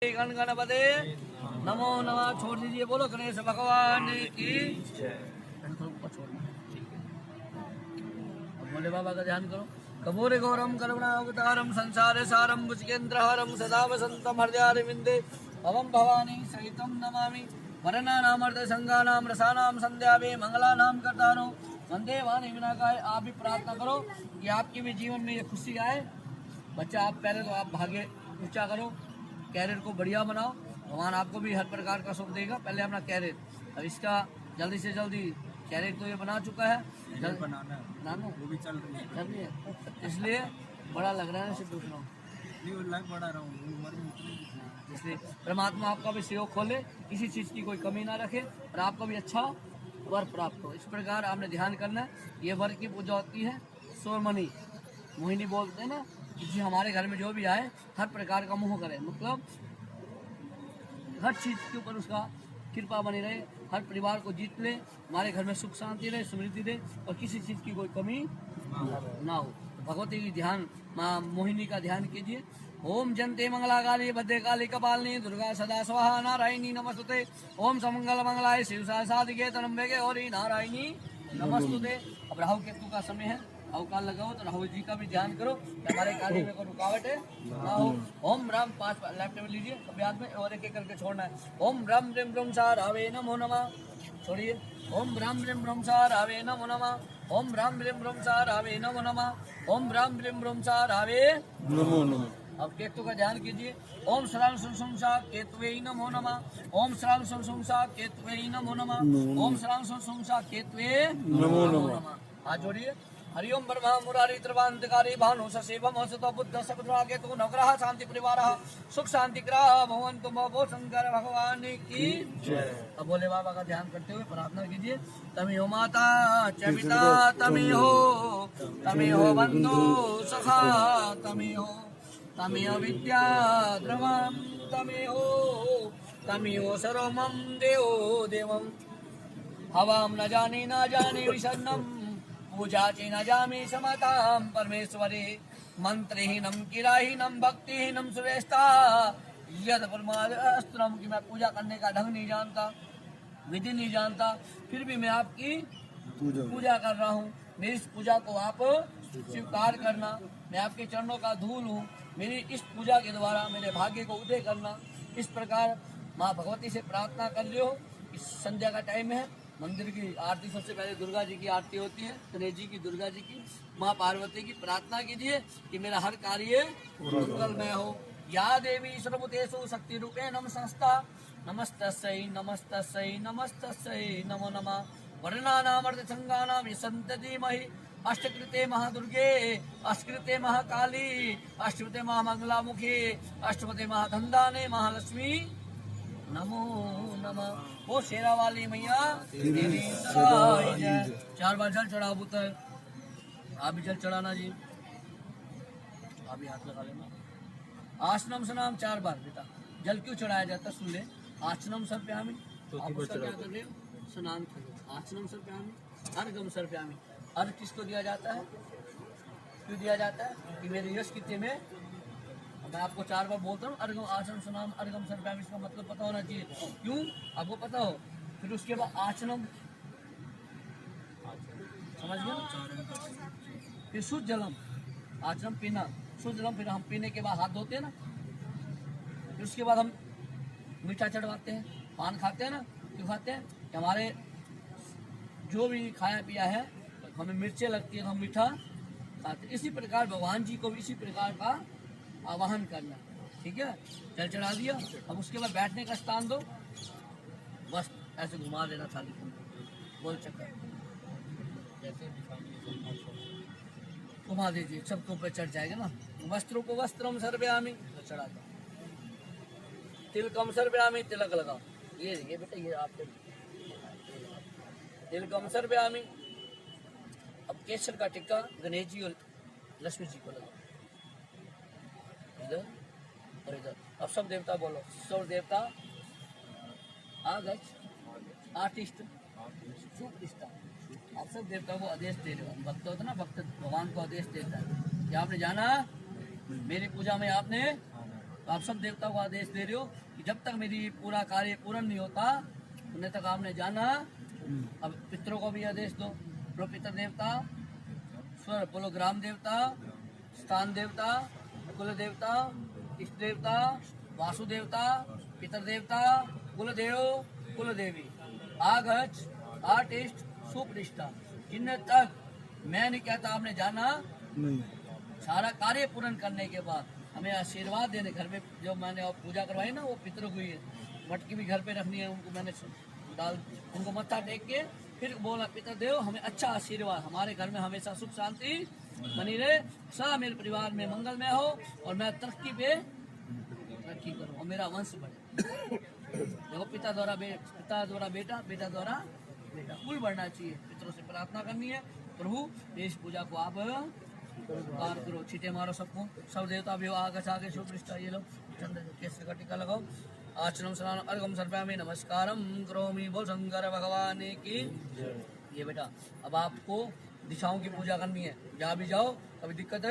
गण गणपते नमो नमः। छोड़ दीजिए, बोलो गणेश भगवान की। भोले बाबा का ध्यान करो। कपूरे गौरम करुणावतारम संसार सारम भुजगेन्द्रहारम सदा वसंतम हृदयारविंदे भवम भवानी सहितम नमामि। वरनानामर्थ संगानाम रसानाम संध्यावे मंगलानाम करतारो वंदे वाणी विनाकाय। आप भी प्रार्थना करो कि आपके भी जीवन में ये खुशी आए। बच्चा आप पहले तो आप भाग्य ऊंचा करो, कैरियर को बढ़िया बनाओ, भगवान आपको भी हर प्रकार का सुख देगा। पहले अपना कैरियर, अब इसका जल्दी से जल्दी कैरियर तो ये बना चुका है, बनाना वो भी चल रही है, इसलिए बड़ा लग रहा है इसे पूछ रहा हूँ, बढ़ा रहा हूँ, इसलिए परमात्मा आपका भी सहयोग खोले, किसी चीज़ की कोई कमी ना रखे और आपको भी अच्छा वर प्राप्त हो। इस प्रकार आपने ध्यान करना है। ये वर की पूजा होती है सोरमणि, मोहिनी बोलते हैं ना, कि हमारे घर में जो भी आए हर प्रकार का मोह करे, मतलब हर चीज़ के ऊपर उसका कृपा बनी रहे, हर परिवार को जीत ले, हमारे घर में सुख शांति रहे, समृद्धि दे और किसी चीज़ की कोई कमी ना हो। भगवती की ध्यान, माँ मोहिनी का ध्यान कीजिए। ओम जंते मंगलाकाली भद्रकाली कपालिनी दुर्गा सदा स्वाहा नारायणी नमस्तुते। ओम समंगल मंगलाय शिव साधिके तनम्बे गौरी नारायणी नमस्तुते। अब राहु केतु का समय है, अवकाल लगाओ तो राहुल जी का भी ध्यान करो कि हमारे कार्य में कोई रुकावट है ना हो। ओम राम 5 लेफ्ट में लीजिए, अब याद में और एक एक करके छोड़ना है। ओम राम रिम ब्रह्म सा रावे नमो नमः, छोड़िए। ओम राम रिम ब्रह्म सा रावे नमो नमः। ओम राम रिम ब्रह्म सा रावे नमो नमः। ओम राम रिम ब्रह्म सा रावे नमो नमः। अब केतु का ध्यान कीजिए। ओम श्राम संसा केतुवे नमो नमः। ओम श्राम संसा केतुवे नमो नमः। ओम श्राम संसा केतुवे नमो नमः। हाथ जोड़िए। हरिओम ब्रह्मा मुरारी त्रिवांतकारी भानु ससेवम असतो बुद्ध सकुद्रागे तु नवग्रह शांति परिवार सुख शांति ग्रह भवन्तु मो शंकर भगवान की जय। अब भोले बाबा का ध्यान करते हुए प्रार्थना कीजिए। तमी हो माता च पिता तमी हो बंधु सखा तमी हो विद्या द्रवम तमी हो सर्वमं देवो देवम हवाम न जाने विषन्नम पूजाचे न जामे समताम परमेश्वरे मंत्रहीनम किराहीनम भक्तिहीनम सुरेष्टा यद परमास्त्रम कि मैं पूजा करने का ढंग नहीं जानता, विधि नहीं जानता, फिर भी मैं आपकी पूजा कर रहा हूँ। मेरी इस पूजा को आप स्वीकार करना। मैं आपके चरणों का धूल हूँ, मेरी इस पूजा के द्वारा मेरे भाग्य को उदय करना। इस प्रकार माँ भगवती से प्रार्थना कर लियो। इस संध्या का टाइम है, मंदिर की आरती सबसे पहले दुर्गा जी की आरती होती है, गणेश जी की, दुर्गा जी की, माँ पार्वती की। प्रार्थना कीजिए कि मेरा हर कार्य मंगलमय हो। या देवी सर्वभूतेषु शक्ति रूपे नम संस्था नमस्तस्यै नमस्तस्यै नमस्तस्यै नमो नमः। वर्णानामर्थ संगानाम संतति महि अष्टकृते महादुर्गे अष्टकृते महाकाली अष्टकृते महामंगलामुखी अष्टपते महाधंदाने महालक्ष्मी नमो नमः। वो शेरा वाली मैया तेरी सहाय जय। 4 बार जल चढ़ाओ पुत्र, आप भी जल चढ़ाना जी, आप भी हाथ लगा लेना। आसनम स्नाम 4 बार बेटा। जल क्यों चढ़ाया जाता सुन ले। आसनम सर्पयामि, आप उसका क्या कर रहे हो, स्नान करो। आसनम सर्पयामि, अर्घम सर्पयामि। अर्घ किसको दिया जाता है, क्यों दिया जाता है कि मेरे यश कितने में। मैं आपको 4 बार बोलता हूँ अर्घम आचनम सुनाम अर्घम सर्पयामि, इसका मतलब पता होना चाहिए, क्यों आपको पता हो। फिर उसके बाद आचनम, समझ गए। फिर शुद्ध जलम, आचनम पीना, शुद्ध जलम, फिर हम पीने के बाद हाथ धोते हैं ना। फिर उसके बाद हम मीठा चढ़वाते हैं, पान खाते हैं ना। क्यों खाते हैं कि हमारे जो भी खाया पिया है हमें मिर्चें लगती है तो हम मीठा खाते। इसी प्रकार भगवान जी को भी इसी प्रकार का आवाहन करना, ठीक है। जल चढ़ा दिया, अब उसके बाद बैठने का स्थान दो, बस ऐसे घुमा देना थाली को, गोल चक्कर घुमा दीजिए, सबको ऊपर चढ़ जाएगा ना। वस्त्रों को वस्त्रम सर्वयामि, चढ़ा दो। तिलकम सर्वयामि, तिलक लगाओ। ये बेटा ये आपके तिलकम सर्वयामि। अब केसर का टिक्का गणेश जी और लक्ष्मी जी को लगाओ, इधर और इधर। अब सब देवता बोलो, सब देवता आगच आर्टिस्ट सुपरिष्टा। आप सब देवताओं को आदेश दे रहे हो। भक्त होता ना, भक्त भगवान को आदेश देता है कि आपने जाना मेरी पूजा में आपने तो आप सब देवताओं को आदेश दे रहे हो कि जब तक मेरी पूरा कार्य पूर्ण नहीं होता उन्हें तक आपने जाना। अब पितरों को भी आदेश दो, बोलो पितर देवता, स्वर बोलो ग्राम देवता, स्थान देवता, कुल देवता, इष्ट देवता, वासु देवता, पितर देवता, कुल देव, कुल देवी, आगच, आर्टिस्ट, सुपरिष्ठा, जिन्हें तक मैं नहीं कहता आपने जाना नहीं। सारा कार्य पूर्ण करने के बाद हमें आशीर्वाद देने, घर में जो मैंने पूजा करवाई ना वो पितरों को ही है, मटकी भी घर पे रखनी है, उनको मैंने डाल, उनको मत्था टेक के फिर बोला पितर देव हमें अच्छा आशीर्वाद, हमारे घर में हमेशा सुख शांति बनी रहे, सदा मेरे परिवार में मंगलमय हो और मैं तरक्की पे तरक्की करूँ और मेरा वंश बढ़े। देखो पिता द्वारा बेटा, बेटा द्वारा बेटा, कुल बढ़ना चाहिए। पितरों से प्रार्थना करनी है, प्रभु इस पूजा को आप स्वीकार करो। छीटे मारो सबको, सब देवता भी आगे आगे सुपरिष्ठा ये लो चंद्र केसरी का टीका लगाओ। आचनम स्नान अर्घम सर्पयामि नमस्कारम करोमि, बोल शंकर भगवान की। ये बेटा अब आपको दिशाओं की पूजा करनी है, जहाँ भी जाओ कभी दिक्कत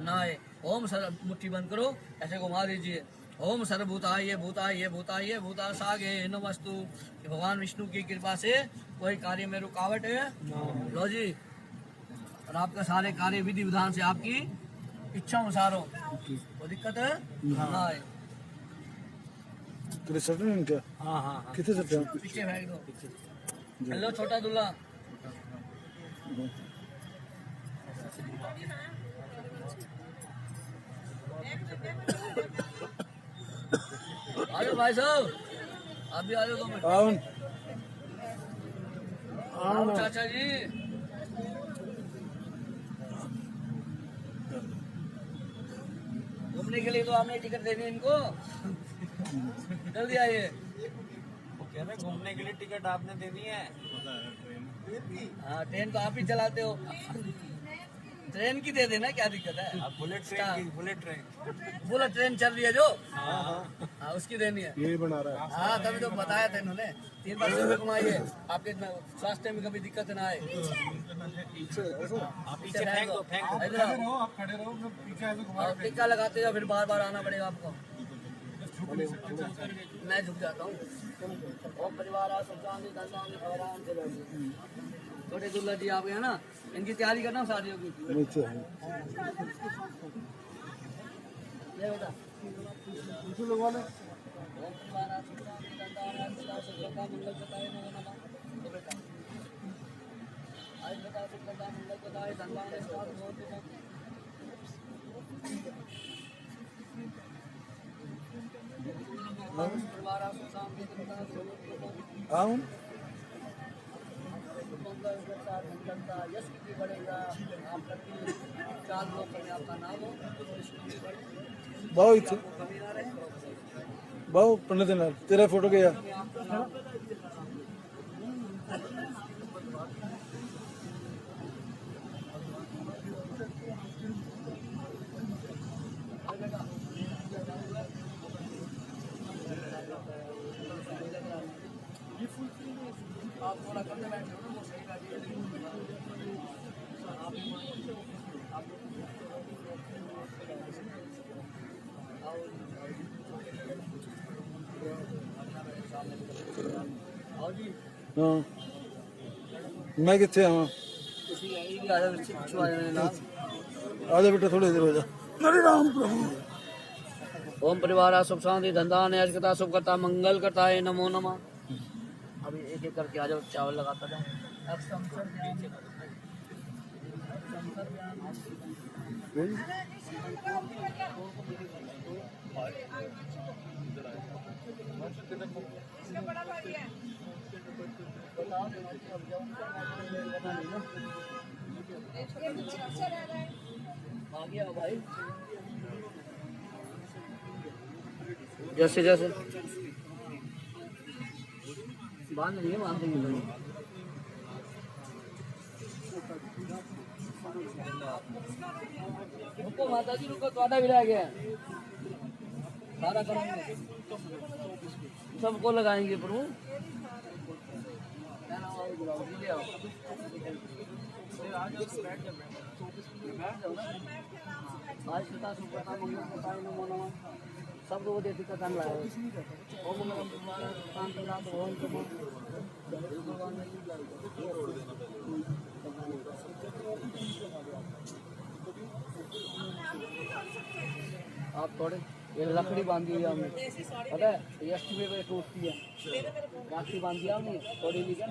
ना आए। ओम सर मुट्ठी बंद करो, ऐसे घुमा दीजिए। ओम सर्वभूताय भूताय भूताय भूता सागे नमस्तु। भगवान विष्णु की कृपा से कोई कार्य में रुकावट है लो जी, और आपका सारे कार्य विधि विधान से आपकी इच्छा अनुसार हो, कोई दिक्कत ना आए। तेरे सट नहीं क्या? हाँ हाँ कितने सट हैं? पीछे फेंक दो। हेलो छोटा दूल्हा, आजो भाई साहब, आप भी आ जाओ। आओ चाचा जी, घूमने के लिए तो आपने टिकट देनी है इनको, जल्दी आइए। कह रहे घूमने के लिए टिकट आपने देनी है। हाँ ट्रेन तो आप ही चलाते हो, ट्रेन की दे देना, क्या दिक्कत है। आप बुलेट ट्रेन बुलेट ट्रेन चल रही है जो, हाँ उसकी देनी है। यही बना रहा है। हाँ तभी तो बताया था इन्होंने, 3 बार सुबह घुमाइए, आपके स्वास्थ्य में कभी दिक्कत ना आए। आप पीछे फेंक दो इधर आओ, आप खड़े रहो, मैं पीछे ऐसे घुमा और टीका लगाते जाओ, फिर बार बार आना पड़ेगा आपको। मैं झुक जाता हूँ। ओम परिवार छोटे दुल्ला जी आप गए ना, इनकी तैयारी करना शादियों की। नीचे है। ले बेटा लगवा ले। ओम परिवार मंगल बताए नमः। तो बेटा आज बता सुखदा मंगल बताए धनवान स्टार बहुत आओ। यश भी बढ़ेगा, आपका 4 लोग में आपका नाम हो, बाओ इथे कमी ना रहे। बाओ पंडित नाथ तेरा फोटो गया। आप थोड़ा करते बैठे हो ना, वो सही बैठी है। आओ जी, हाँ मैं कितने आवा? आजा बेटा थोड़ी देर हो जा। अरे राम प्रभु। ओम परिवार सुख शांति धंधा न्यायता शुभ करता मंगल करता है, नमो नमः। अभी एक एक करके आ जाओ, चावल लगाता जाओ। आ गया भाई, जैसे जैसे बांध नहीं बांध देंगे। रुको माता जी रुको, तो भी रह गया, सारा करेंगे, सबको लगाएंगे प्रभु। आज पिता सुप्रता मंगल बताए नमो नमः। सब लोग देती का काम लाया ओम मंगलम भगवान शांति नाथ भगवान तुम आप थोड़े ये लकड़ी बांधी हुई है हमने पता है ये अष्टमी पे टूटती है राखी बांधी है हमने थोड़ी नहीं क्या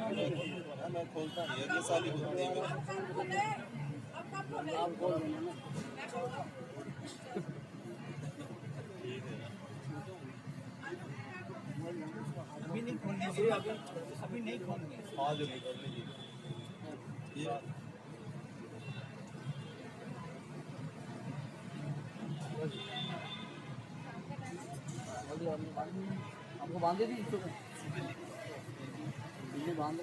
मैं खोलता नहीं है, ये साली खोलती है। आप बोल देना ना अभी नहीं खोलनी है, अभी नहीं खोलनी है। आज नहीं कर लीजिए ये हमको बांधे थी इसको बांध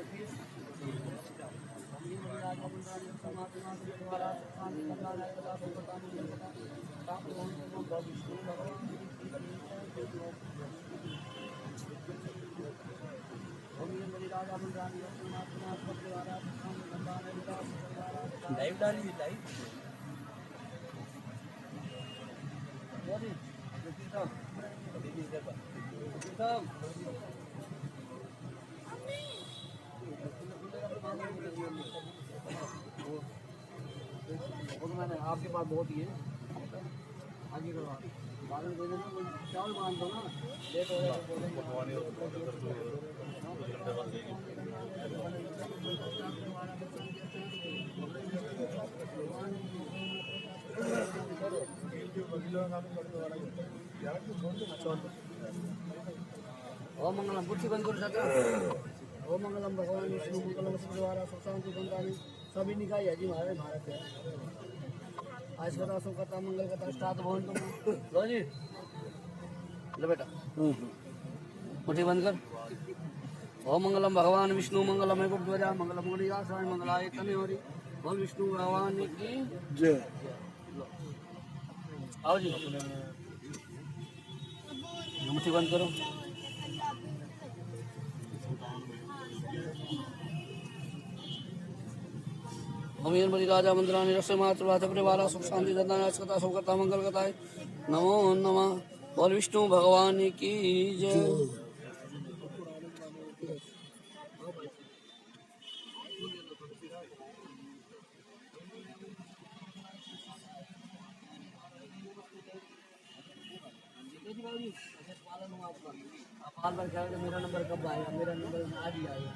लाइव डालिए लाइव। मैंने आपके पास बहुत ही है आगे करवा बाद में दे देना चावल बांध दो ना लेट हो जाए ओम मंगलम कुर्सी बंद कर सकते ओम मंगलम भगवान विष्णु मंगलम शिवद्वारा सुशांति संतानी सभी निकाय है जी हमारे भारत है आज कथा सुख कथा मंगल कथा स्टार्ट भवन तुम लो जी लो बेटा मुट्ठी बंद कर ओम मंगलम भगवान विष्णु मंगलम ध्वजा मंगलम मुनिदासाय मंगलाय तनयोरी बोल विष्णु भगवान की जय। आओ जी मुट्ठी बंद करो भूमिर मरी राजा मंदिरा निरस्य मात्र वाचा परिवारा सुख शांति दत्ता कथा सब कथा मंगल कथाय नमो नमः बोल विष्णु भगवान की जय। बार बार कह मेरा नंबर कब आएगा मेरा नंबर आज ही आएगा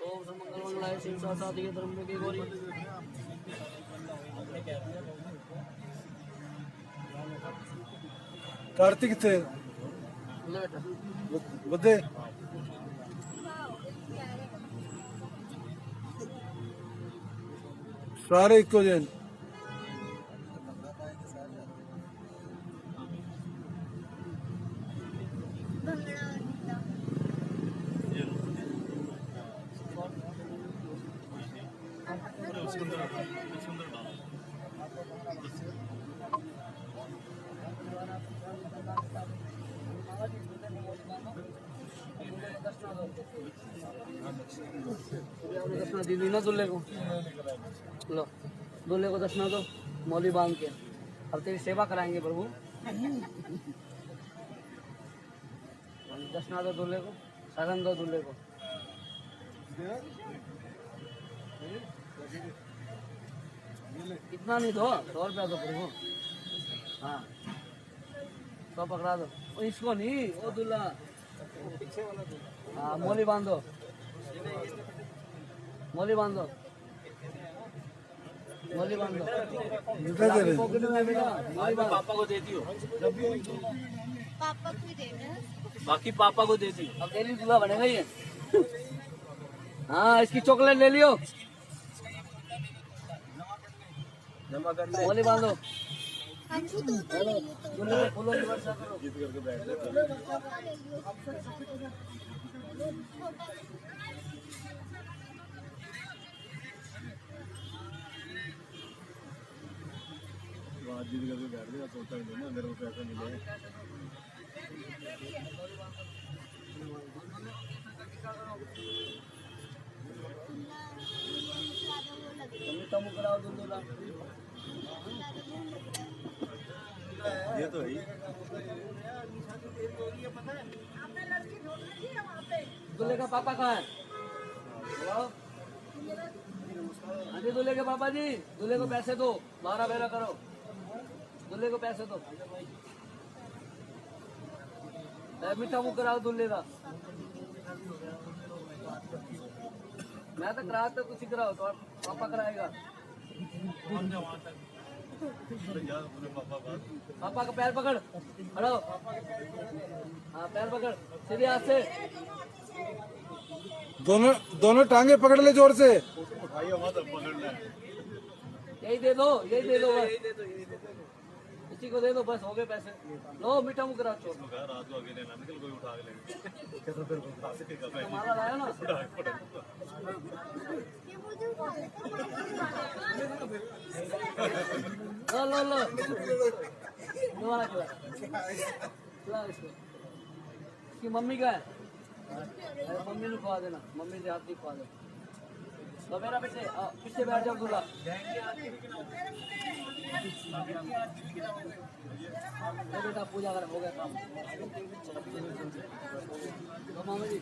ओम मंगल मंगलाय शिव साथी के धर्म के गौरी कार्तिक थे ले बेटा बदे सारे इको दिन दक्षिणा दीदी ना दूल्हे को लो दूल्हे को दक्षिणा दो मौली बांध के अब तेरी सेवा कराएंगे प्रभु दक्षिणा दो दूल्हे को शरण दो दूल्हे को इतना नहीं दो 100 रुपया दो प्रभु हाँ 100 पकड़ा दो इसको नहीं वो दूल्हा हाँ मौली बांधो मौली बांधो मौली बांधो पॉकेट में है बेटा मौली बांध पापा को देती हो पापा को देना बाकी पापा को देती हो। अब तेरी दूल्हा बनेगा ये हाँ इसकी चॉकलेट ले लियो जमा कर ले। मौली बांधो हमको तो दूल्हे को फूलों की वर्षा करो आज जिद करके बैठ गया सोचता नहीं ना मेरे को पैसा मिले तम कराओ दूल्हा ये तो है ही। दूल्हे का पापा कहाँ है? हेलो? हाँ जी, दूल्हे के पापा जी, दूल्हे को पैसे दो, 12 बेरा करो, दूल्हे को पैसे दो। मीठा मुँह कराओ दूल्हे का। मैं तो करा तो कुछ ही कराओ, तो पापा कराएगा। पापा का पैर पकड़, खड़ो। हाँ पैर पकड़, सीधे हाथ से। दोनों दोनों टांगे पकड़ ले जोर से। यही दे दो, यही दे दो बस, इसी को दे दो बस, हो गए पैसे। लो मीठा मुँह कराओ। चोर हमारा लाया ना। लो लो लो, दोबारा खिला, खिला इसको। इसकी मम्मी का है, अरे मम्मी ने खवा देना, मम्मी से हाथ नहीं खवा देना। तो मेरा पीछे पीछे बैठ जाओ दूल्हा। बेटा पूजा कर, हो गया काम। तो मामा जी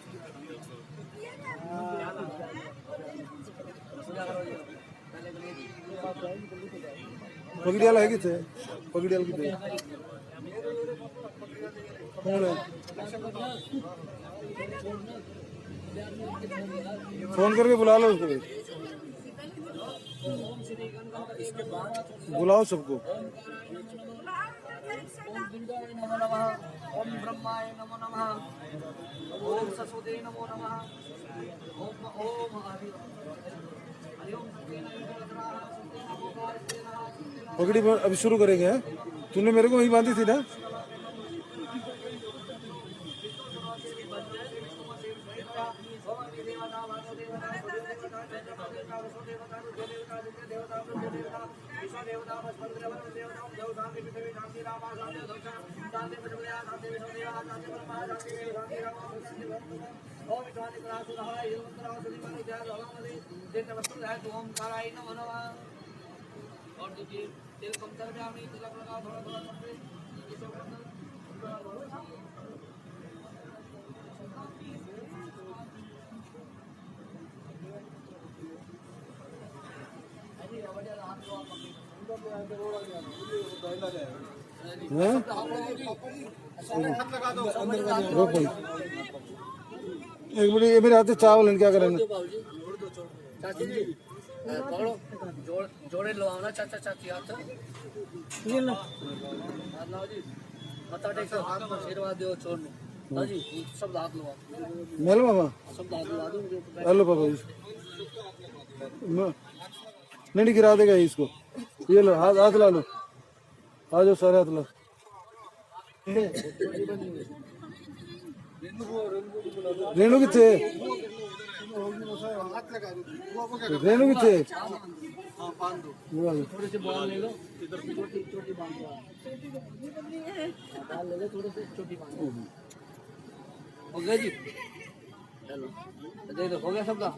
पूजा करो जी। पगड़ियाला है किथे? पगड़ियाला किथे? कौन है? फोन करके बुला लो उसको, बुलाओ सबको। ओम दुर्गाय नमो नमः, ओम ब्रह्माय नमो नमः, ओम सरस्वती नमो नमः, ओम ओम हरि ओम। पगड़ी अभी शुरू करेंगे। तूने मेरे को वही बांधी थी ना? और देखिए तेल कम कर दिया, तिलक लगाओ थोड़ा थोड़ा सबसे। एक मिनट, ये मेरे हाथ से चावल है, क्या करेंगे? चाची जी पकड़ो, जोड़े लो ना चाचा चाची हाथ। ये लो हाथ लाओ जी, मत्था टेको, आशीर्वाद दो छोड़ लो। हाँ जी सब हाथ लो, मेल मामा सब हाथ ला दो। हेलो पापा जी, नहीं गिरा देगा इसको। ये लो हाथ, हाथ ला लो, आ जाओ सारे हाथ ला। रेणु किथे? रेणु किथे? थोड़े से बॉल ले लो, छोटी छोटी बांध दो, बॉल ले लो, थोड़े से छोटी बांध दो। हो गया जी, चलो दे दो, हो गया सबका।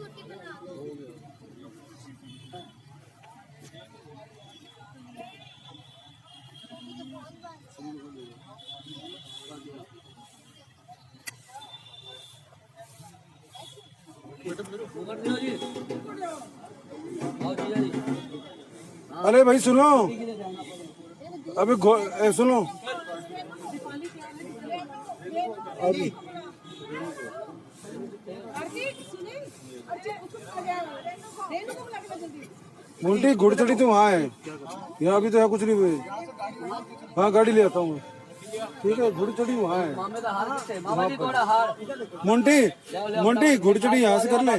अरे भाई सुनो, अबे सुनो अभी मुंटी घुड़चड़ी तो वहाँ है, यहाँ भी तो है कुछ नहीं हुए। हाँ गाड़ी ले आता हूँ, ठीक है। घुड़चड़ी वहाँ है। मुंटी मुंटी घुड़चड़ी यहाँ से कर ले।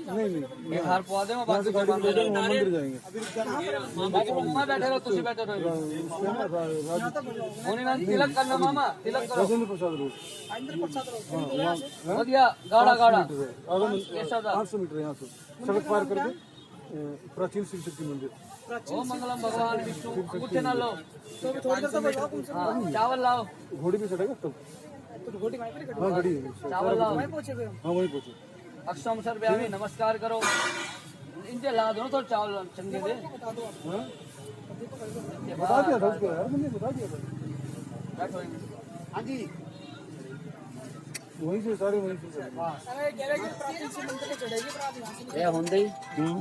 नहीं नहीं हार पवा दे, यहाँ से गाड़ी ले जाओ, मंदिर जाएंगे। बैठे रहो, तुम बैठे रहो। तिलक करना मामा, तिलक करो। राजेंद्र प्रसाद रोड, गाड़ा गाड़ा 800 मीटर यहाँ से सड़क पार करके प्राचीन शिव शक्ति मंदिर। ओम मंगलम भगवान विष्णु। अंगूठे ना लो, हाँ, चावल लाओ। घोड़ी पे चढ़ेगा तब। हाँ घड़ी है। चावल लाओ, हाँ वहीं पहुँचे। अक्षम सर नमस्कार करो, इनसे ला दो तो चावल चंगे दे। हाँ बता दिया था उसको यार, मैंने बता दिया था। बैठो। हाँ जी। वहीं से सारे वहीं से चले। ये होंदे ही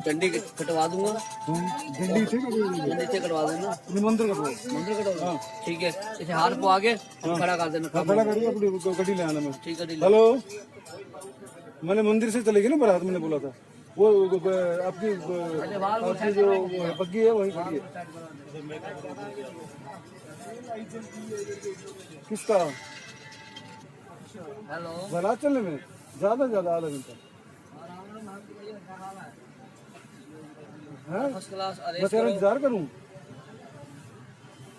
डंडी कटवा दूंगा, दिल्ली से डंडी से कटवा देना, मंदिर का मंदिर कटवा, ठीक है। इसे हार को आगे खड़ा कर देना, खड़ा करिए, अपनी गड्डी ले आना मैं। ठीक है। हेलो, मैंने मंदिर से चलेगी ना बारात, मैंने बोला था वो आपकी जो बग्गी है वहीं खड़ी है। किसका हेलो, बारात चलने में ज्यादा आधा घंटा है। फर्स्ट क्लास मैं अरेस्ट तेरा करो। इंतजार करूं,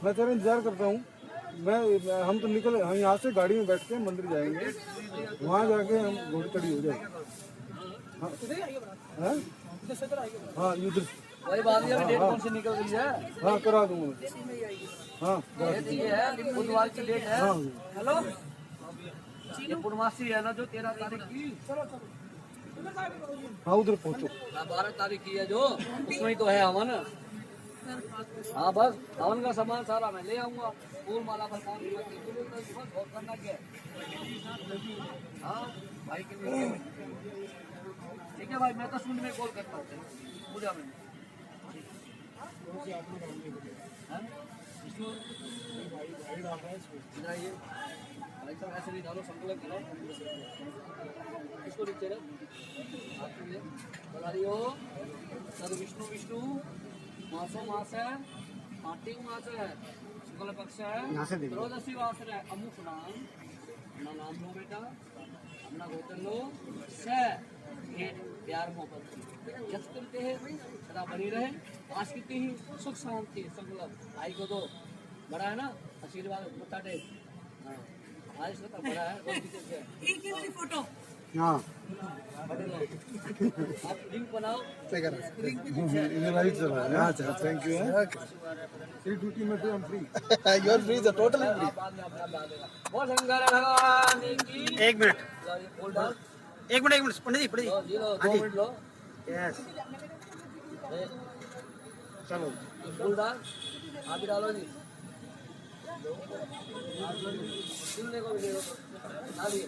मैं तेरा इंतजार करता हूँ। हम तो निकल, हम यहाँ से गाड़ी में बैठ के मंदिर जाएंगे, वहाँ जाके हम घोड़ी चढ़ी हो जाएगी। हाँ हाँ, उधर वही बात है, डेट कौन सी निकल गई है? हाँ करा दूंगा मैं। हाँ ये है बुधवार की डेट है। हाँ हेलो, ये पूर्णमासी है ना जो 13 तारीख की, हाँ, उधर पहुँचो। 12 तारीख की है जो, उसमें ही तो है हवन। हाँ बस हवन का सामान सारा मैं ले आऊंगा, फूल माला पर काम बहुत करना क्या है। हाँ भाई के लिए ठीक है भाई, मैं तो सुन में कॉल करता हूँ पूजा में। हाँ? जाइए भाई साहब, ऐसे नहीं डालो, संकल्प करो, इसको नीचे रख, बता रही हो सद विष्णु विष्णु मासो मास है, कार्तिक मास है, शुक्ल पक्ष है, त्रयोदशी वास है, अमुक नाम, अपना नाम लो बेटा, अपना गोत्र लो, प्यार मोहब्बत जस करते हैं सदा बनी रहे, आज कितनी ही सुख शांति संकल्प। भाई को तो बड़ा है ना आशीर्वाद, मत्था टेक। हाँ आज तो बड़ा है, फोटो। हाँ आप लिंक बनाओ, राइट चला है। अच्छा, थैंक यू। फ्री ड्यूटी में तो हम free. You are free, totally free. बाद में अपना डाल देगा। बोल शंकर भगवान की। एक मिनट, बोल डाल, एक मिनट पंडित जी, पंडित जी लो, 2 मिनट लो, जी। यस, चलो। फूल डाल, आप भी डालो जी, सुनने को भी दे दो, डालिए।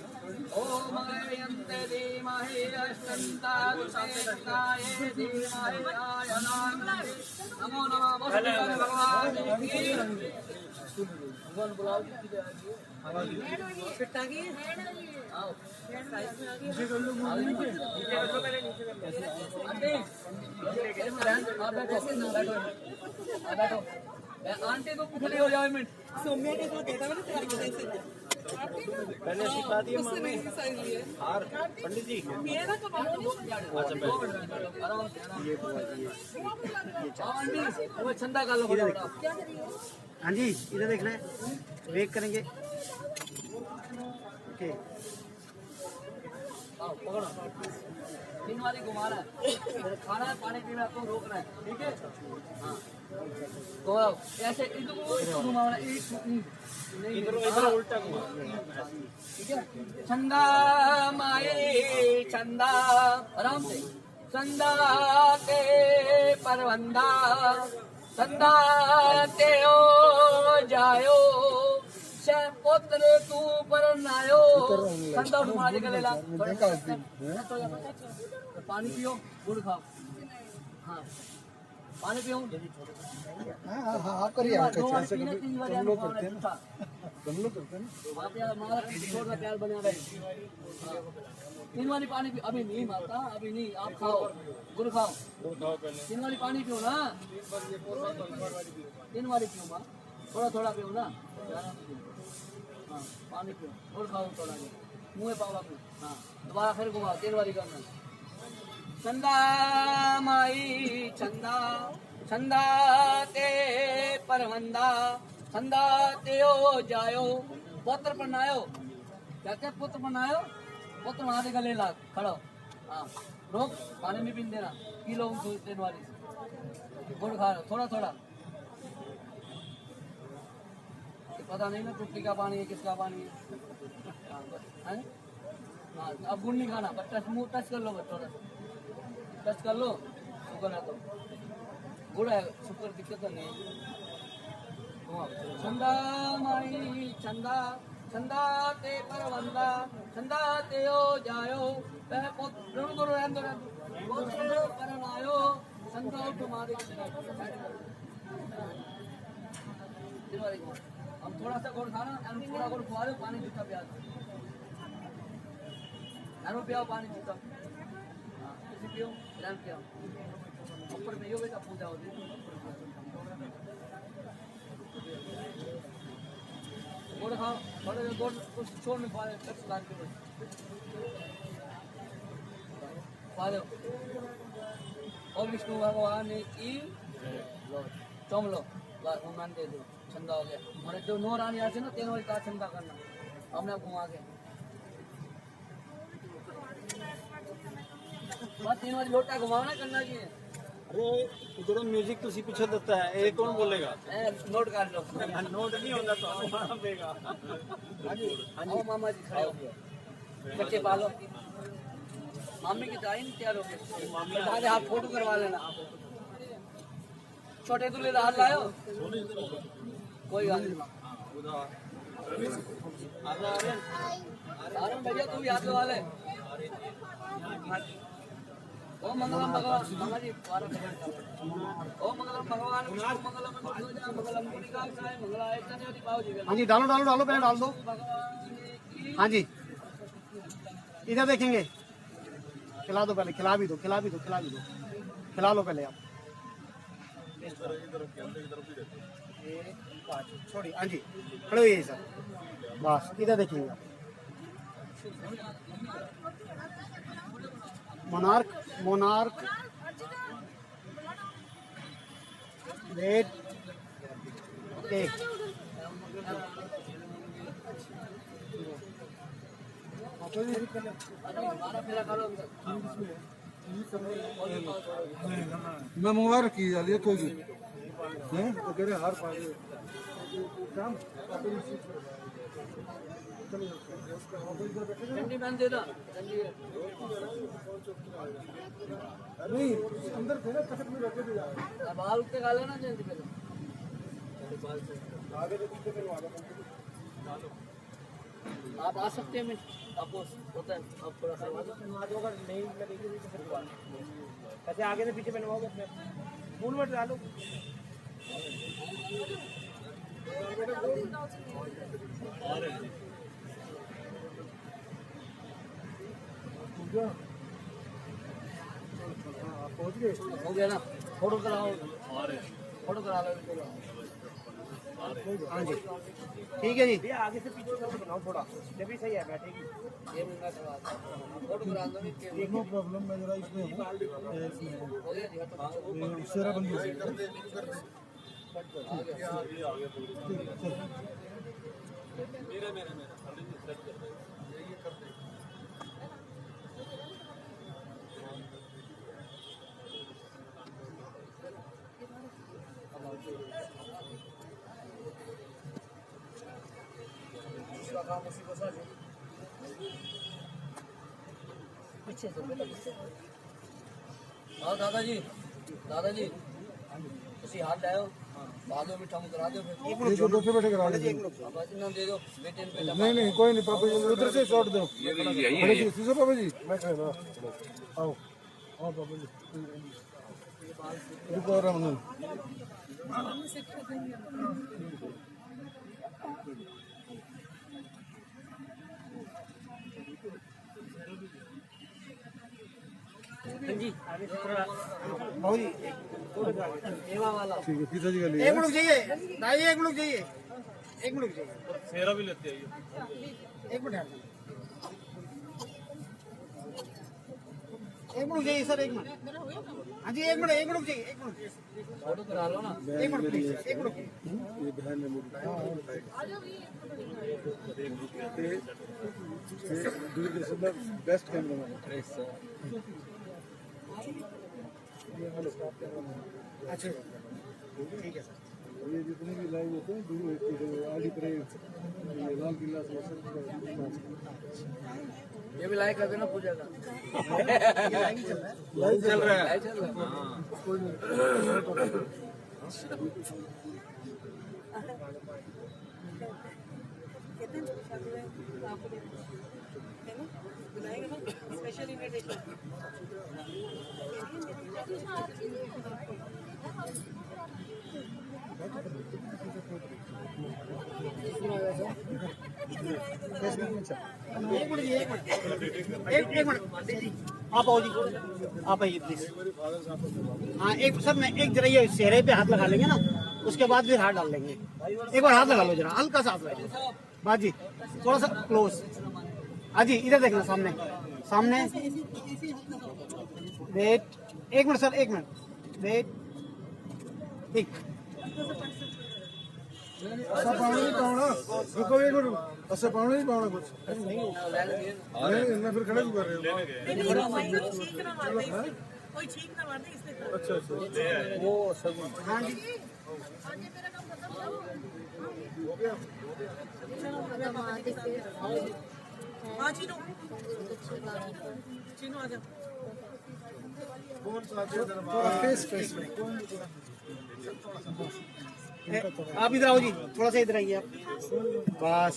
ओम मंगलयन्ते धीमहि अष्टन्ताय धीमहि आयनामि, नमो नमः। बोल शंकर भगवान की। भगवान बुलाओ, फिट आ गई, आओ नीचे कर लो, आंटी आप बैठो, बैठो। आंटी तो खड़ी हो जाओ, एक मिनट। सौम्या के साथ कहता है ना तुम्हारी वजह से पहले सिखा दिए उससे नहीं साइज लिए हार पंडित जी। मेरा कमाल आराम से, आंटी वो छंदा कर लो फटाफट। हाँ जी, इधर देख रहे हैं, वेट करेंगे। ओके, आओ पकड़ो, 3 वाली घुमा रहा है, खाना पानी पीना आपको रोकना है, ठीक है। हाँ तो ऐसे इधर घुमाना, इधर उल्टा घुमा। ठीक है। चंदा माए चंदा, आराम से, चंदा ते परवंदा, चंदा ते ओ जायो, पुत्र तू पर नायो। चंदा तुम्हारे गले ला, पानी पियो, गुड़ खाओ। हाँ पानी पियो। आप करिए, हम हम लोग करते हैं ना, वहाँ पे हमारा छोटा प्यार बना रहे। 3 वाली पानी पियो, अभी नहीं माता, अभी नहीं, आप खाओ, गुड़ खाओ। 3 वाली पानी पियो ना, 3 वाली पियो माँ, थोड़ा थोड़ा पियो ना। हाँ पानी पियो, गुड़ खाओ थोड़ा, मुँह में पाओ पियो। हाँ दोबारा फिर घुमाओ, 3 वाली करना। चंदा माई चंदा, चंदा ते परवंदा, चंदा ते ओ जायो, पुत्र बनायो। कहते पुत्र बनायो, पुत्र वहां से गले ला, खड़ो। हाँ रोक, पानी में पीन देना, पी लो 3 वाली, गुड़ खा लो थोड़ा थोड़ा। पता नहीं ना टुट्टी का पानी है किसका पानी है। हाँ अब गुड़ नहीं खाना, बस टच, मुँह टच कर लो, बस थोड़ा टच कर लो, शुगर है तो गुड़ है शुक्र दिक्कत नहीं चंदा माई चंदा चंदा ते परवंदा चंदा ते ओ जायो पे पुत्र गुरु रहंदो पुत्र परनायो चंदा तुम्हारे हम थोड़ा सा गुड़ खाना थोड़ा गुड़ खवा दो पानी जूता प्याज नानो पियाओ पानी जूता इसी पियो लैंप पियाओ ऊपर में यो बेटा पूजा होती गुड़ खाओ थोड़ा गुड़ कुछ छोड़ में खा दो खा दो और विष्णु भगवान की चौम लो बस मान दे दो छंदा हो गया हमारे जो 9 रानी आती है ना 3 वाली का छंदा करना हमने आपको घुमा के बस 3 वाली लोटा घुमाना करना जी अरे इधर म्यूजिक तो पीछे देता है ये कौन बोलेगा नोट कर लो नोट नहीं होगा तो हमारा देगा आओ मामा जी खड़े हो गए बच्चे पालो मामी की दाई तैयार हो गए दादा आप फोटो करवा लेना छोटे दूल्हे का हाथ लायो कोई बात नहीं आर्यन भैया तू भी हाथ लगा ले ओम मंगलम भगवान मामा जी ओम मंगलम भगवान विष्णु मंगलम मंगलम मुनिकाक्षाय मंगलाय तनयोति पाओ जी हाँ जी डालो डालो डालो पहले डाल दो हाँ जी इधर देखेंगे खिला दो पहले खिला भी दो खिला भी दो खिला भी दो खिला लो पहले आप छोड़िए हाँ जी खड़े हुए सर बस इधर देखेंगे आप मोनार्क मोनार्क रेड टेक मैं मंगवा रखी है लिए कोई भी हैं तो कह रहे हार पा गए काम चंडी बहन दे दो नहीं अंदर थे ना कटक में रखे थे बाल उठते खा लेना जल्दी पहले आगे तो पीछे करवा दो आप आ सकते हैं मैं आपको होता है आप थोड़ा सा नहीं लगेगी ऐसे आगे से पीछे बनवाओगे अपने फूल में डालो पहुंच गए हो गया ना फोटो कराओ फोटो करा लो हाँ जी ठीक है जी भैया आगे से पीछे करके बनाओ थोड़ा जब भी सही है बैठेगी ये मिनट करवा फोटो करा दो नो प्रॉब्लम मैं जरा इसमें हूं हो गया जी तो सेरा बंद हो पीछे से बेटा पीछे आओ दादाजी दादाजी ਤੁਸੀਂ हाथ लाओ बाद में मिठा मुँह करा दो फिर ठीक है बैठे बैठे करा लीजिए पापा जी ना दे दो बेटे ने बेटा नहीं नहीं कोई नहीं पापा जी उधर से शॉट दो खड़े जी सीधे पापा जी मैं खड़े ना आओ आओ पापा जी रुको आराम से जी भाऊ जी एवा वाला ठीक है पिताजी का लिए एक मिनट चाहिए भाई एक मिनट चाहिए एक मिनट चाहिए सेरा भी लेते हैं एक मिनट चाहिए सर एक मिनट हाँ जी एक मिनट चाहिए एक मिनट फोटो करा लो ना एक मिनट प्लीज एक मिनट ये बहन है मेरी दूरदर्शन का बेस्ट कैमरामैन अच्छा ठीक है सर ये जितने भी लाइव होते हैं आदि परेड लाल किला ये भी लाइक कर देना पूजा का। लाइव चल रहा है। लाइव चल रहा है। बुलाएंगे ना स्पेशल इनविटेशन। एक मिनट आप आओ जी, आप आइए प्लीज। हाँ एक सर मैं एक जरा ये चेहरे पे हाथ लगा लेंगे ना, उसके बाद फिर हाथ डाल लेंगे। एक बार हाथ लगा लो जरा, हल्का सा हाथ लगा लो बात जी, थोड़ा सा क्लोज। हाँ जी इधर देखना सामने सामने। वेट एक मिनट सर, एक मिनट वेट। ठीक ऐसा पावना नहीं पावना, रुको एक मिनट, ऐसा पावना नहीं पावना कुछ नहीं, मैं फिर खड़े क्यों कर रहे हो? कोई छींक ना मार दे इसलिए। अच्छा अच्छा वो सब हाँ जी हाँ चीनू चीनू आ जा। फेस फेस आप इधर आओ जी, थोड़ा सा इधर आइए आप, बस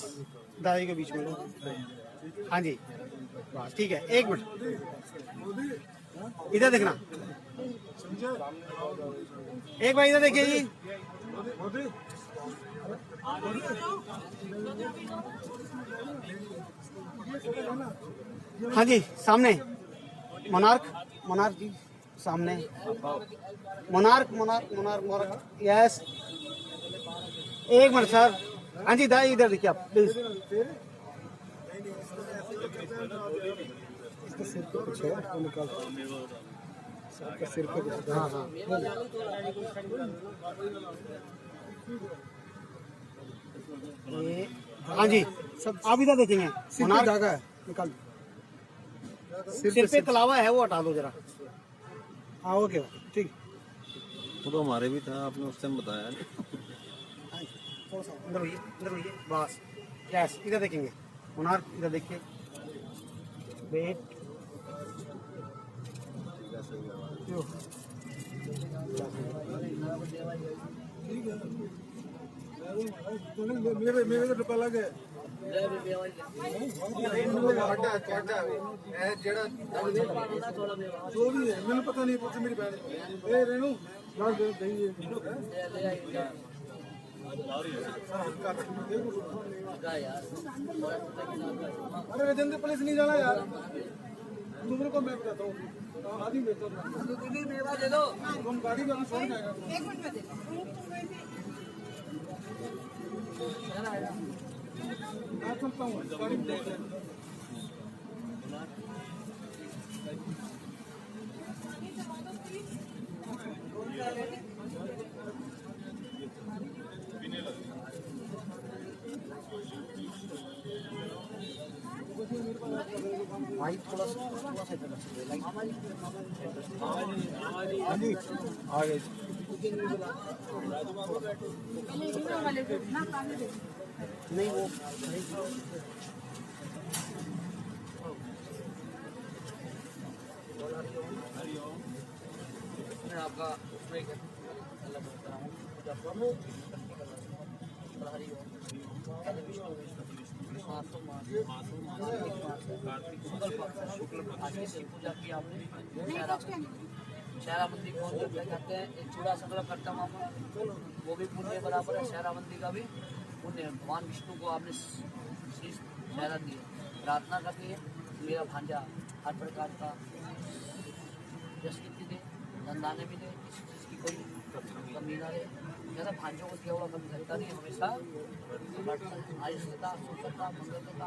दादी के बीच में। हाँ जी बस ठीक है, एक मिनट इधर देखना, एक बार इधर देखिए जी। हाँ जी सामने मोनार्क, मोनार्क जी सामने, monarch monarch monarch monarch yes. एक मिनट सर, हाँ जी दाई इधर देखिए आप प्लीज। सिर पे कुछ है वो निकाल, सिर पे कुछ है। हाँ हाँ हाँ जी सब आप इधर देखेंगे। सिर पे धागा है, निकाल सिर पे कलावा है वो हटा दो जरा। हाँ ओके ठीक। वो तो हमारे भी था, आपने उस टाइम बताया। थोड़ा सा अंदर होइए, अंदर होइए बस यस। इधर देखेंगे मोनार्क, इधर देखिए वेट। मेरे मेरे तो डब्बा अलग है। जो भी है मैंने पता नहीं, पूछ मेरी बहन ए रेणु लाल दे दही अरे राजेंद्र पुलिस नहीं जाना यार, तुम को मैं बताता हूँ आदि में तो मेवा दे दो। तुम गाड़ी में फोन आएगा। एक मिनट में दे मैं चलता हूँ गाड़ी में। भाई थोड़ा सा इधर लाइट आ गए। नहीं वो मैं आपका उसमें क्या अलग बता रहा हूँ पूजा करो हरि ओम पहले विष्णु मासो आज की पूजा की आपने शहराबंदी कौन क्या कहते हैं, एक चूड़ा संग्रह करता मामा वो भी पुण्य बराबर है, शहराबंदी का भी पुण्य है। भगवान विष्णु को आपने शीश शहरा दी, प्रार्थना करनी है मेरा भांजा हर प्रकार का यश कीर्ति दे, धंधाने भी दे, किसी चीज़ की कोई कमी ना रहे। ज़्यादा भांजों को केवल कभी रहता नहीं, हमेशा आयुष्यता सुखता मंगलता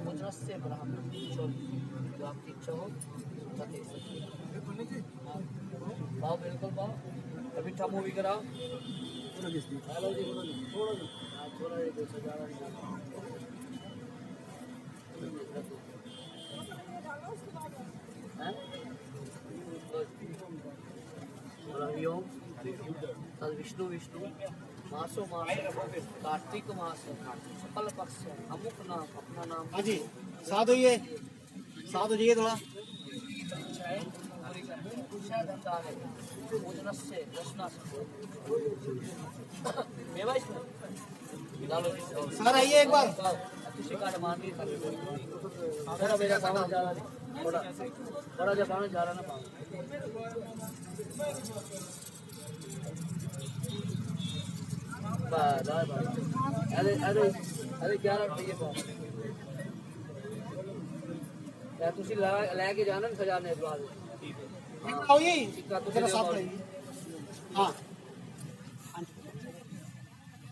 मुद्रस्य ब्राह्मण जो आपकी इच्छा हो पाओ, बिल्कुल पाओ। अभी ठा मूवी कराओ। हेलो जी थोड़ा ये 2,000 हैं? हरिओम तद विष्णु विष्णु मासो मास कार्तिक मास सकल पक्ष अमुक नाम अपना नाम हाँ जी, साथ होइए, साथ हो जाइए थोड़ा। सर आइए एक बार। बड़ा जापान जा रहा ना अरे अरे अरे 11 रुपये यार तुसी लेके जाना ना खजाने बाद आओ ये जरा साथ रहिए। हाँ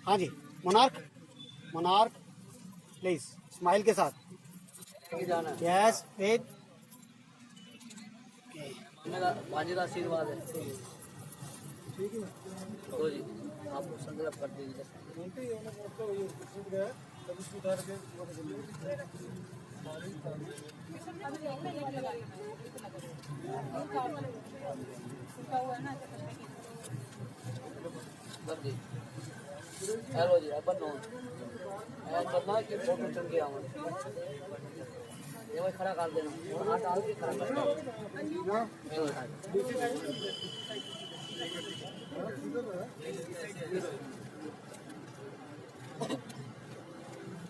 हाँ जी, मोनार्क मोनार्क प्लीज स्माइल के साथ लेके जाना यस वेट। मेरा बाजी का आशीर्वाद है तो जी आपको संकल्प कर दीजिए हेलो जी अपन नो करना कि फोटो चुन के आवा ये वही खड़ा कर देना हाथ डाल के खड़ा कर देना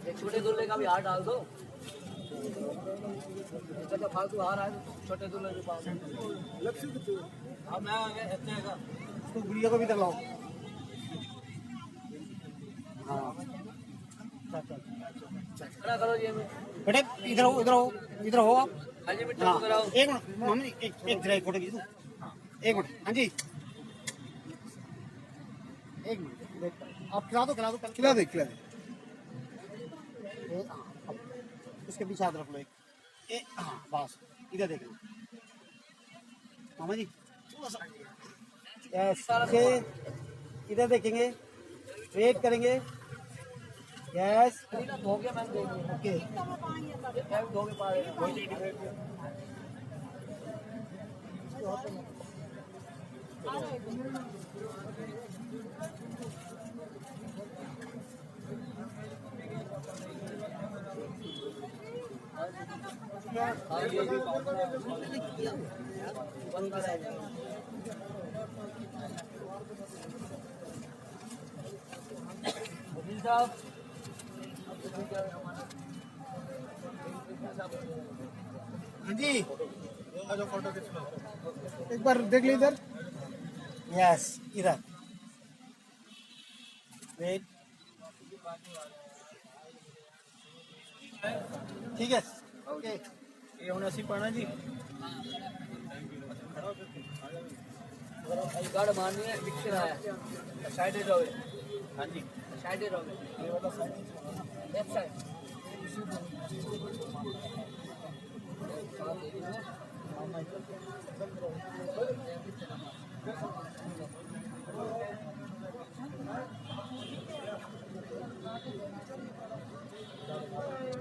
एक छोटे दूल्हे का भी हार डाल दो इसका तो फालतू हार है छोटे दूल्हे के पास अब मैं आ गया इतने का तो गुड़िया को भी तो लाओ। हाँ खड़ा करो जी हमें बेटे इधर हो इधर हो इधर हो आप। हाँ जी मिट्टी हाँ कराओ एक मिनट मम्मी एक जरा एक फोटो खींच दो। एक मिनट हाँ जी एक मिनट आप खिला दो खिला दे खिला दे। हाँ, अब उसके पीछे हाथ रख लो एक हाँ बस इधर देख लो मामा जी यस इधर देखेंगे वेट करेंगे यस हो गया मैंने देख लिया ओके धो के पा हाँ जी फोटो खींच लो एक बार देख ली इधर। यस इधर वेट ठीक है ओके ये होना सी पढ़ना जी गाड़ मारनी है पिक्चर आया साइड रहोगे हाँ जी साइड रहोगे लेफ्ट साइड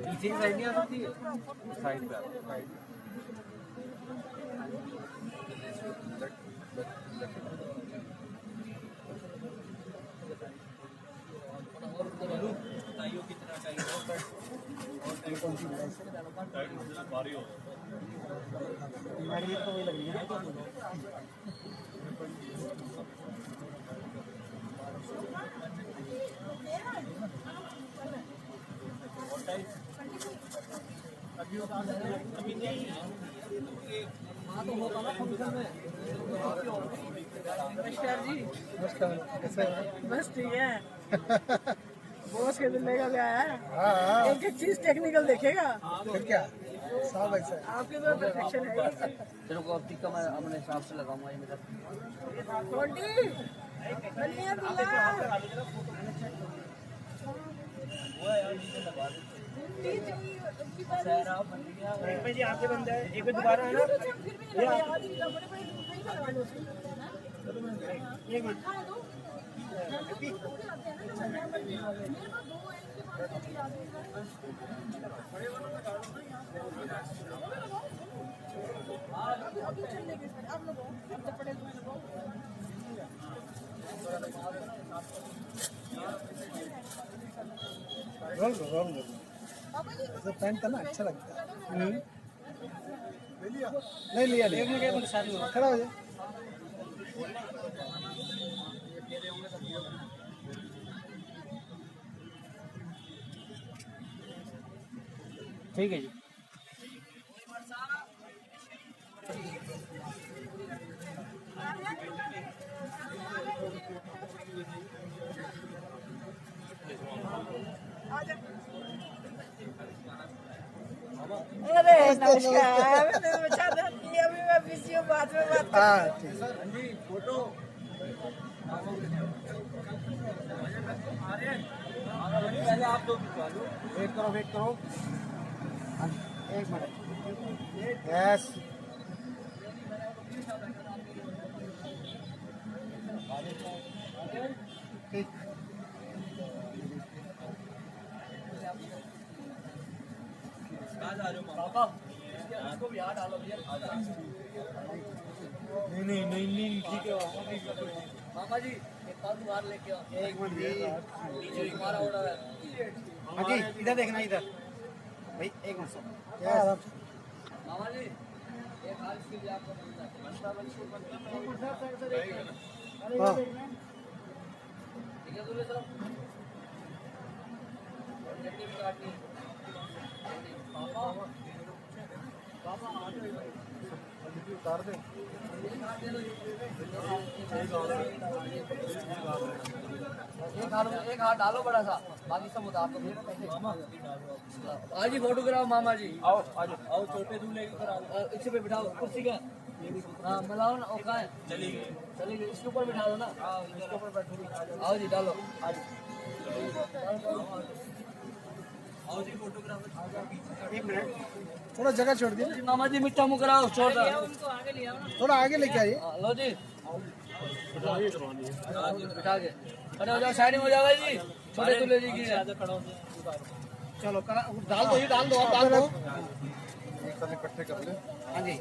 पीछे की साइड नहीं आ सकती है साइड पे साइड बताइए कितना चाहिए मैग्नेट तो वही लग रही है नमस्कार जी बस ठीक है बॉस के दिल का भी आया है एक एक चीज टेक्निकल देखेगा फिर क्या सब ऐसा आपके तो परफेक्शन है चलो को अब टिक्का मैं अपने हिसाब से लगाऊंगा ये मेरा छोटी बनिया दूल्हा जी आपके बंदा है एक बार दोबारा है ना एक मिनट पैंट था ना अच्छा लगता है। नहीं लिया एक मिनट खड़ा हो जाए। ठीक है जी। अरे नमस्कार, मैंने बचा दी, अभी मैं बिजी हूँ, बाद में बात हाँ ठीक फोटो पहले आप दो वेट करो। हाँ, एक मिनट। यस। ठीक। पापा इसको भी हाथ डालो भैया। नहीं ठीक है। मामा जी एक पास बाहर लेके आओ। एक मिनट जी। नीचे हमारा ऑर्डर है। हाँ जी, इधर देखना, इधर भाई, एक मिनट सर। यस। मामा जी एक हाथ के लिए आपको मिलता है। हाँ ठीक है दूल्हे साहब। चटनी भी काटनी है। उतार दे। एक हाथ डालो बड़ा सा, बाकी सब उतार दो। आज ही फोटोग्राफ मामा जी। आओ आओ छोटे दूल्हे की करा इसी पे बिठाओ कुर्सी का। हाँ मिलाओ ना, कहाँ है? चली गई, इसके ऊपर बिठा दो ना। इसके ऊपर बैठो। आओ जी डालो। आओ जी फोटोग्राफर। एक मिनट। थोड़ा जगह छोड़ दिया। मामा जी मिट्टा मुँह कराओ, छोड़ दो। थोड़ा आगे लेके आइए। हाँ, लो जी बिठा के खड़े हो जाओ, साइड में हो जाओ जी। छोटे दूल्हे जी की है। चलो डाल दो, ये डाल दो, आप डाल दो। इकट्ठे कर ले। हाँ जी,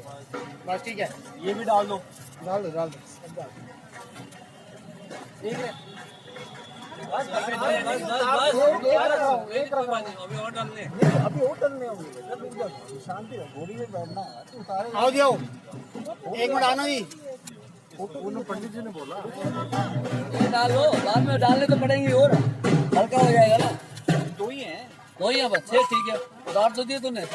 बस ठीक है। ये भी डाल दो। डाल दो ठीक है बस अभी और डालने। अभी होटल में शांति रहो, घोड़ी में बैठना है तो उतारे। आओ जी, आओ। एक मिनट आना जी। पंडित जी ने बोला ये डाल लो, बाद में डालने तो पड़ेंगे और हल्का हो जाएगा ना। दो ही है। दो ही है बस, ठीक है। उतार तो दिए तूने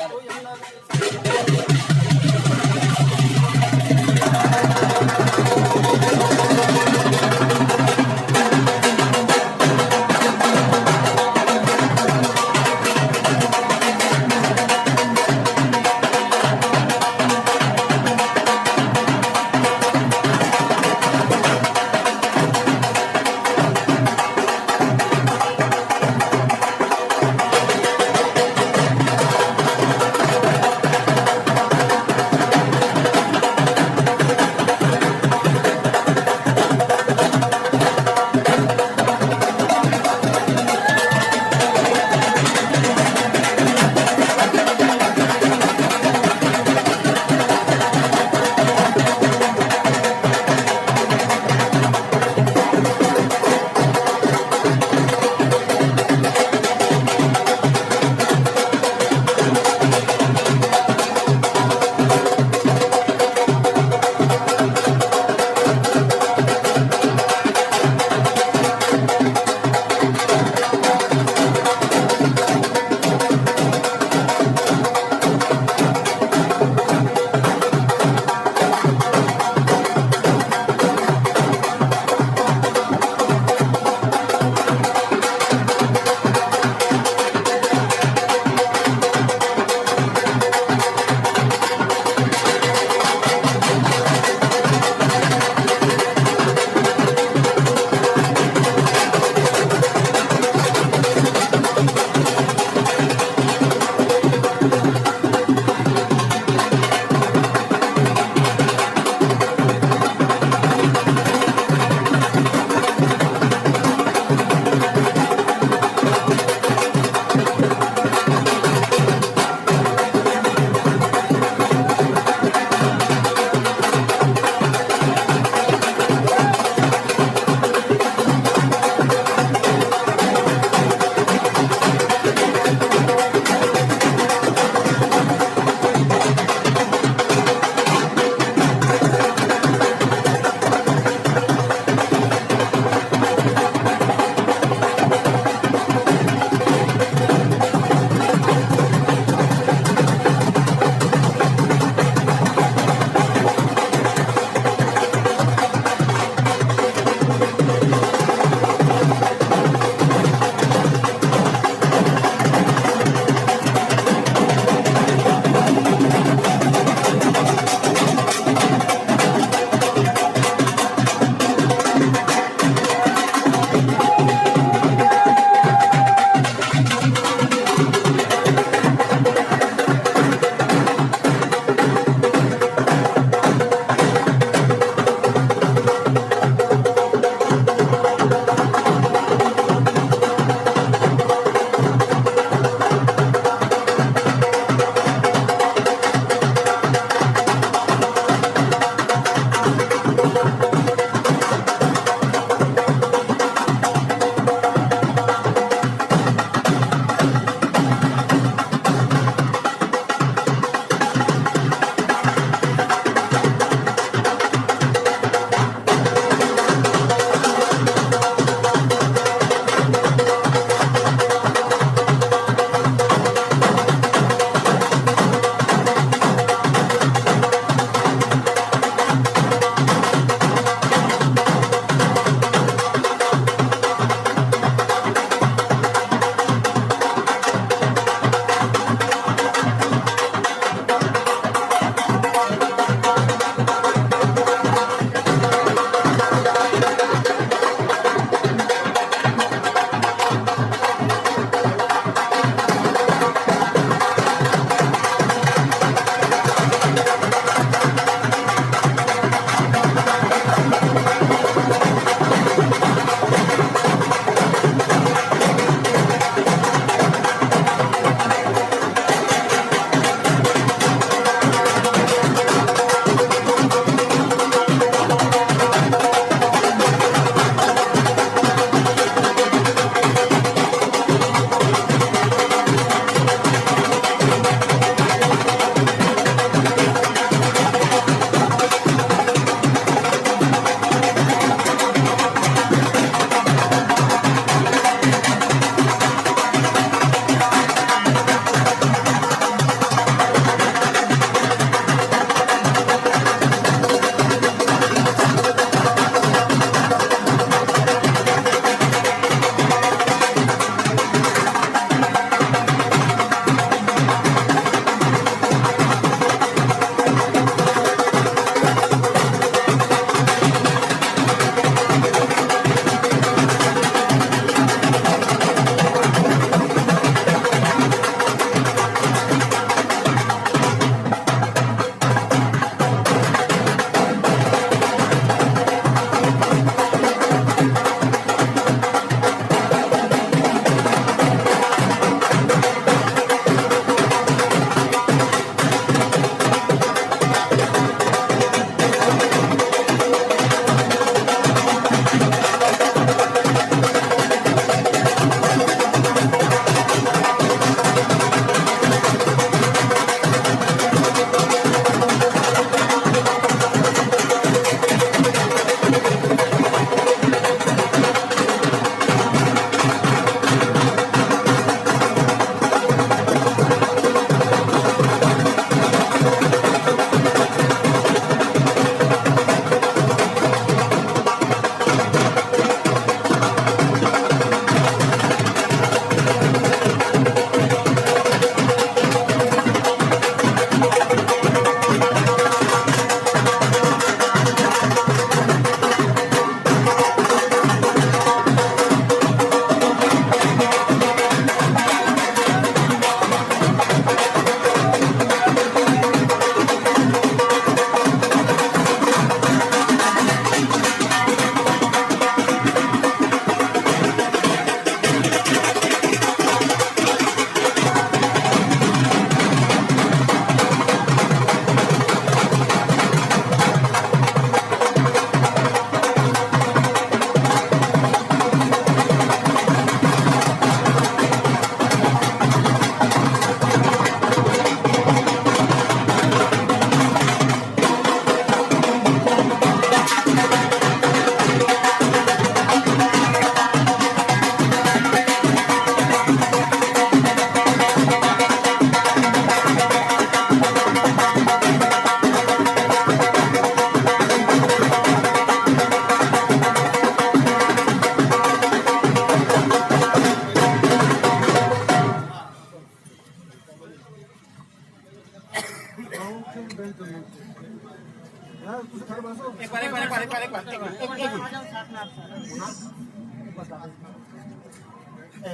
एक बार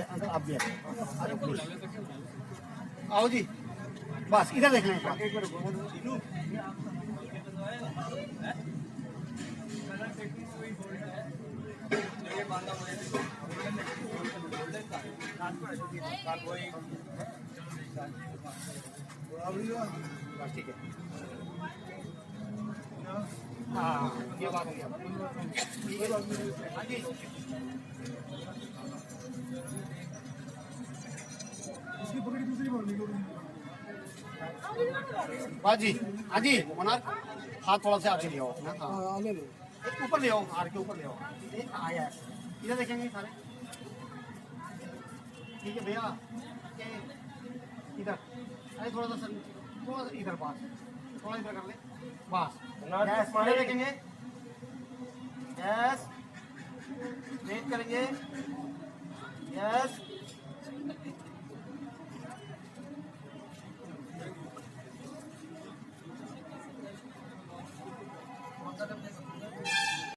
अंकल आप भी आओ जी, बस इधर देख लें एक बार। बस ठीक है। हाँ ये बात हो गया। हाँ जी हाँ जी, हाँ जी मोनार, हाथ थोड़ा सा आगे ले आओ ना। हाँ ऊपर ले आओ, हार के ऊपर ले आओ। आया है, इधर देखेंगे सारे। ठीक है भैया, इधर अरे थोड़ा सा सर, थोड़ा सा इधर पास, थोड़ा इधर कर ले बस। यस इधर देखेंगे, यस वेट करेंगे, यस